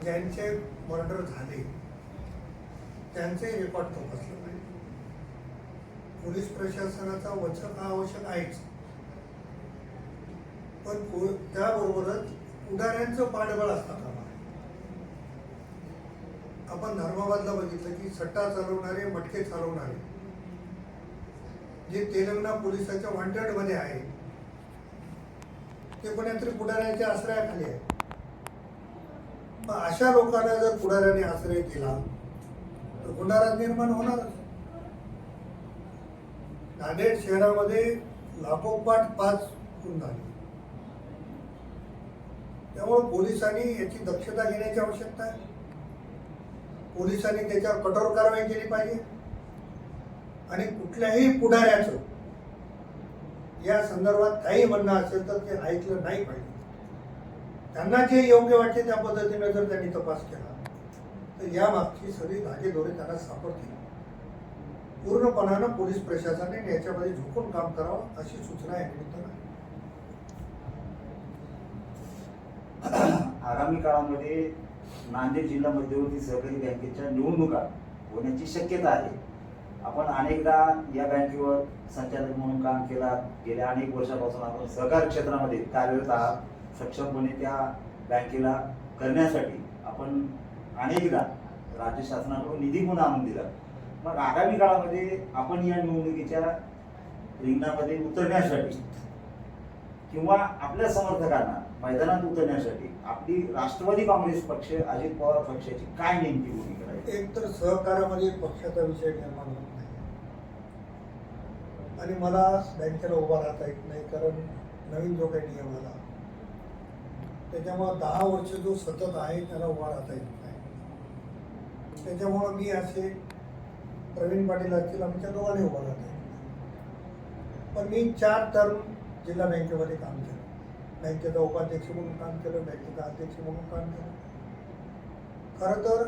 ज्यांचे मर्डर झाले त्यांचे रेकॉर्ड तपासलं पाहिजे. पोलीस प्रशासनाचा वचक हा आवश्यक आहेच, पण त्याबरोबरच पुढाऱ्यांचं पाठबळ असता कामा नये. आपण धर्माबादला बघितलं की सट्टा चालवणारे, मटके चालवणारे जे तेलंगणा पोलिसांच्या वॉन्टेड मध्ये आहे ते कोणीतरी पुढाऱ्यांच्या आश्रयाखाली आहे. मग अशा लोकांना जर पुढाऱ्याने आश्रय केला तर गुन्हेगार निर्माण होणारच. नांदेड शहरामध्ये लागोपाठ 5 खून झाले. त्यामुळे पोलिसांनी याची दक्षता घेण्याची आवश्यकता आहे. पोलिसांनी त्याच्यावर कठोर कारवाई केली पाहिजे आणि कुठल्याही पुढाऱ्याचं या संदर्भात काही म्हणणं असेल तर ते ऐकलं नाही पाहिजे. त्यांना जे योग्य वाटते त्या पद्धतीने जर त्यांनी तपास केला तर या मागची सगळी धागेदोरे त्यांना सापडतील. पूर्णपणानं पोलीस प्रशासनाने याच्यामध्ये झुकून काम करावं अशी सूचना या निमित्तानं आहे. आगामी काळामध्ये नांदेड जिल्हा मध्यवर्ती सहकारी बँकेच्या निवडणुका होण्याची शक्यता आहे. आपण अनेकदा या बँकेवर संचालक म्हणून काम केला. गेल्या अनेक वर्षापासून आपण सहकार क्षेत्रामध्ये कार्यरत आहात. सक्षमपणे त्या बँकेला करण्यासाठी आपण अनेकदा राज्य शासनाकडून निधी पण आणून दिला. मग आगामी काळामध्ये आपण या निवडणुकीच्या रिंगणामध्ये उतरण्यासाठी किंवा आपल्या समर्थकांना मैदानात उतरण्यासाठी आपली राष्ट्रवादी काँग्रेस पक्ष, अजित पवार पक्षाची काय नेमकी भूमिका आहे? एक तर सहकारामध्ये पक्षाचा विषय निर्माण होत नाही आणि मला बँकेला उभा राहता येत नाही, कारण नवीन जो काही नियम आला त्याच्यामुळे 10 वर्ष जो सतत आहे त्याला उभा राहता येत नाही. त्याच्यामुळं मी असे प्रवीण पाटील असतील आमच्या दोघांनी उभा राहता येत नाही. पण मी 4 टर्म जिल्हा बँकेमध्ये काम केलं. बँकेचा उपाध्यक्ष म्हणून काम केलं, बँकेचा अध्यक्ष म्हणून काम केलं. खरं तर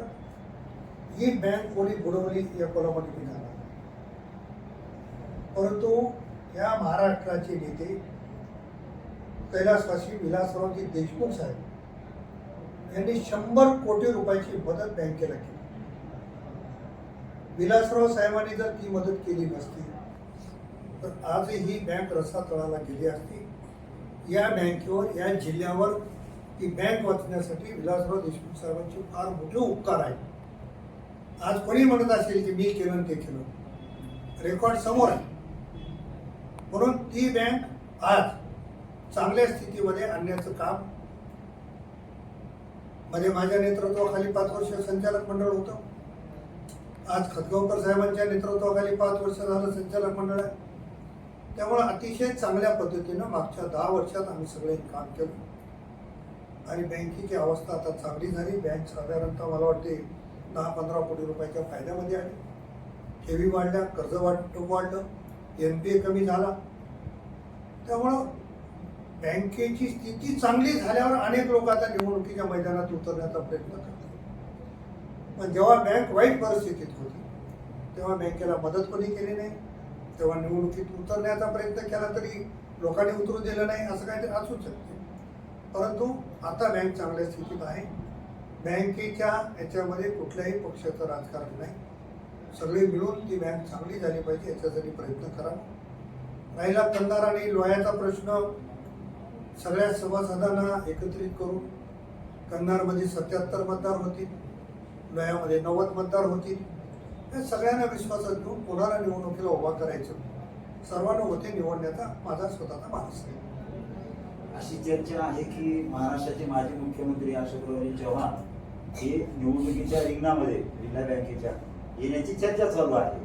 ही बँक कोणी बुडवली या कोलामध्ये मी झाला, परंतु या महाराष्ट्राचे नेते कैलासवासी विलासरावजी देशमुख साहेब यांनी 100 कोटी रुपयाची मदत बँकेला केली. विलासराव साहेबांनी जर ती मदत केली नसती तर आजही ही बँक रसातळाला गेली असती. या बँकेवर, या जिल्ह्यावर ती बँक वाचण्यासाठी विलासराव देशमुख साहेबांचे फार मोठे उपकार आहेत. आज कोणी म्हणत असेल की मी केलं ते केलं, रेकॉर्ड समोर आहे. म्हणून ती बँक आज चांगल्या स्थितीमध्ये आणण्याचं काम म्हणजे माझ्या नेतृत्वाखाली 5 वर्ष संचालक मंडळ होतं. आज खतगावकर साहेबांच्या नेतृत्वाखाली 5 वर्ष झालं संचालक मंडळ आहे. त्यामुळे अतिशय चांगल्या पद्धतीनं मागच्या 10 वर्षात आम्ही सगळे काम केलं आणि बँकेची अवस्था आता चांगली झाली. बँक साधारणतः मला वाटते 10-15 कोटी रुपयाच्या फायद्यामध्ये आली. ठेवी वाढल्या, कर्ज वाढलं, NPA कमी झाला. त्यामुळं बँकेची स्थिती चांगली झाल्यावर अनेक लोक आता निवडणुकीच्या मैदानात उतरण्याचा प्रयत्न करतात. पण जेव्हा बँक वाईट परिस्थितीत होती तेव्हा बँकेला मदत कोणी केली नाही. तेव्हा निवडणुकीत उतरण्याचा प्रयत्न केला तरी लोकांनी उतरू दिलं नाही, असं काहीतरी असू शकते. परंतु आता बँक चांगल्या स्थितीत आहे. बँकेच्या याच्यामध्ये कुठल्याही पक्षाचं राजकारण नाही. सगळे मिळून ती बँक चांगली झाली पाहिजे याच्यासाठी प्रयत्न करा. राहिला कंधार आणि लोह्याचा प्रश्न, सगळ्या सभासदांना एकत्रित करून कंधारमध्ये 77 मतदार होतील, लोह्यामध्ये 90 मतदार होतील. या सगळ्यांना विश्वासात घेऊन कोणाला निवडणुकीला उभा करायचं, सर्वानुमते निवडण्याचा माझा स्वतःचा मानस आहे. अशी चर्चा आहे की महाराष्ट्राचे माजी मुख्यमंत्री अशोकराव चव्हाण हे निवडणुकीच्या रिंगणामध्ये जिल्हा बँकेच्या येण्याची चर्चा चालू आहे.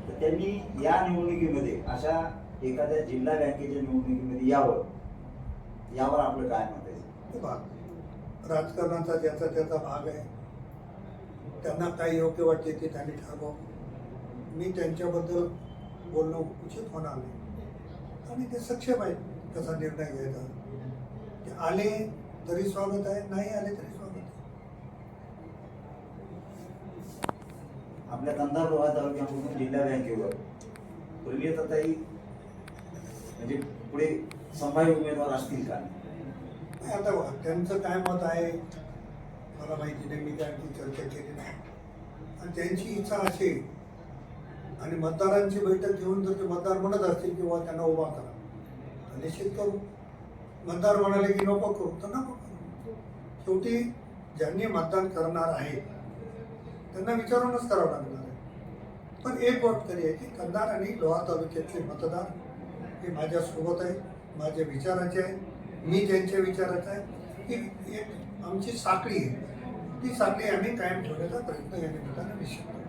तर त्यांनी या निवडणुकीमध्ये अशा एखाद्या जिल्हा बँकेच्या निवडणुकीमध्ये यावर आपलं काय मत आहे? राजकारणाचा ज्याचा त्याचा भाग आहे. त्यांना काय योग्य वाटते ते त्यांनी ठरवावं. मी त्यांच्याबद्दल बोलणं उचित होणार नाही आणि ते सक्षम आहेत कसा निर्णय घ्यायचा. ते आले तरी स्वागत आहे, नाही आले तरी स्वागत आहे. आपल्या कंधार लोहा तालुक्यामधून जिल्हा बँकेवर पूर्वीताई म्हणजे पुढे संभाव्य उमेदवार असतील का? आता त्यांचं काय मत आहे मला माहिती नाही, मी त्यांची चर्चा केली नाही. आणि त्यांची इच्छा असेल आणि मतदारांची बैठक घेऊन जर ते मतदार म्हणत असतील किंवा त्यांना उभा करा तर निश्चित करू. मतदार म्हणाले की नको करू तर नको करू. शेवटी ज्यांनी मतदान करणार आहे त्यांना विचारूनच करावं लागणार आहे. पण एक गोष्ट तरी आहे की कंधार आणि लोहा तालुक्यातले मतदार हे माझ्यासोबत आहे, माझ्या विचाराचे आहे, मी त्यांच्या विचाराचा आहे. ही एक आमची साखळी आहे, ती साखळी आम्ही कायम ठेवण्याचा प्रयत्न या निमित्तानं निश्चित करू.